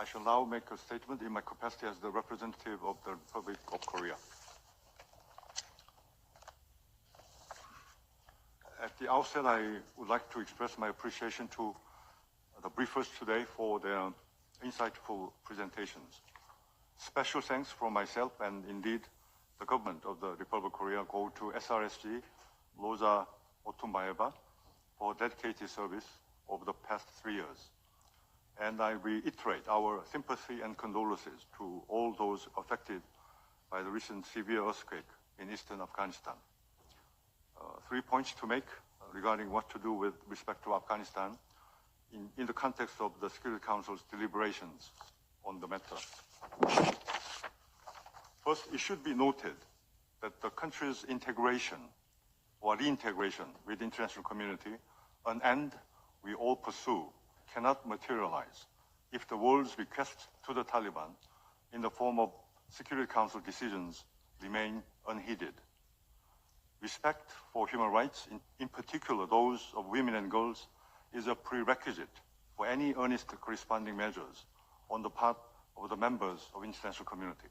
I shall now make a statement in my capacity as the representative of the Republic of Korea. At the outset, I would like to express my appreciation to the briefers today for their insightful presentations. Special thanks from myself and indeed the government of the Republic of Korea go to SRSG, Rosa Otumbaeva, for dedicated service over the past 3 years. And I reiterate our sympathy and condolences to all those affected by the recent severe earthquake in eastern Afghanistan. 3 points to make regarding what to do with respect to Afghanistan in the context of the Security Council's deliberations on the matter. First, it should be noted that the country's integration or reintegration with the international community, an end we all pursue, cannot materialize if the world's request to the Taliban in the form of Security Council decisions remain unheeded. Respect for human rights, in particular those of women and girls, is a prerequisite for any earnest corresponding measures on the part of the members of the international community.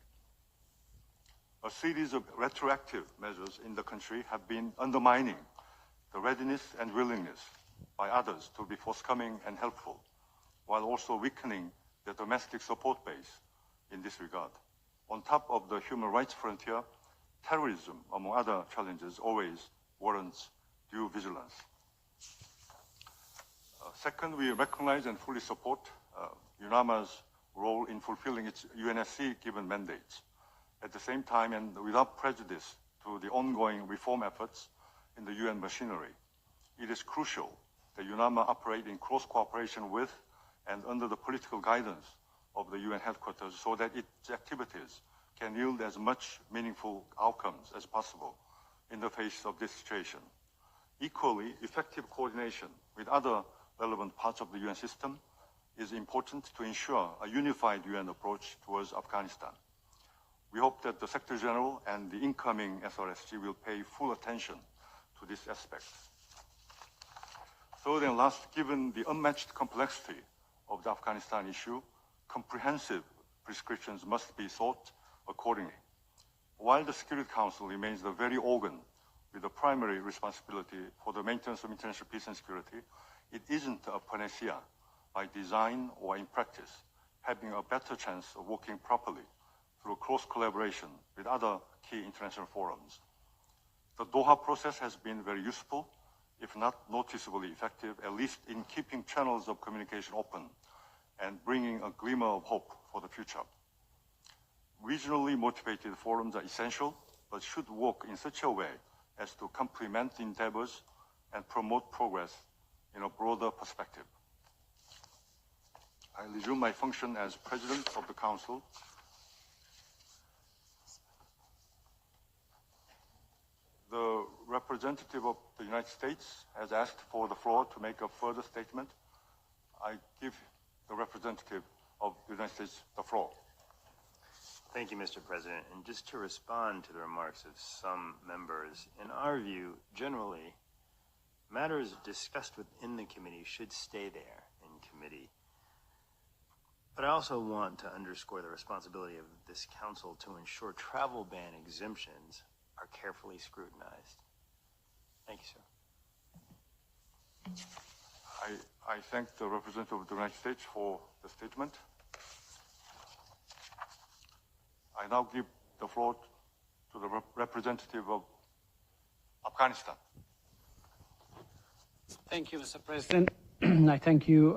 A series of retroactive measures in the country have been undermining the readiness and willingness by others to be forthcoming and helpful, while also weakening the domestic support base in this regard. On top of the human rights frontier, terrorism, among other challenges, always warrants due vigilance. Second, we recognize and fully support UNAMA's role in fulfilling its UNSC-given mandates. At the same time, and without prejudice to the ongoing reform efforts in the UN machinery, it is crucial that UNAMA operate in close cooperation with and under the political guidance of the UN headquarters so that its activities can yield as much meaningful outcomes as possible in the face of this situation. Equally, effective coordination with other relevant parts of the UN system is important to ensure a unified UN approach towards Afghanistan. We hope that the Secretary General and the incoming SRSG will pay full attention to this aspect. Third and last, given the unmatched complexity of the Afghanistan issue, comprehensive prescriptions must be sought accordingly. While the Security Council remains the very organ with the primary responsibility for the maintenance of international peace and security, it isn't a panacea by design or in practice, having a better chance of working properly through close collaboration with other key international forums. The Doha process has been very useful, if not noticeably effective, at least in keeping channels of communication open and bringing a glimmer of hope for the future. Regionally motivated forums are essential, but should work in such a way as to complement endeavors and promote progress in a broader perspective. I resume my function as President of the Council. The representative of the United States has asked for the floor to make a further statement. I give the representative of the United States the floor. Thank you, Mr. President. And just to respond to the remarks of some members, in our view, generally, matters discussed within the committee should stay there in committee. But I also want to underscore the responsibility of this council to ensure travel ban exemptions are carefully scrutinized. Thank you, sir. I thank the representative of the United States for the statement. I now give the floor to the representative of Afghanistan. Thank you, Mr. President. I thank you.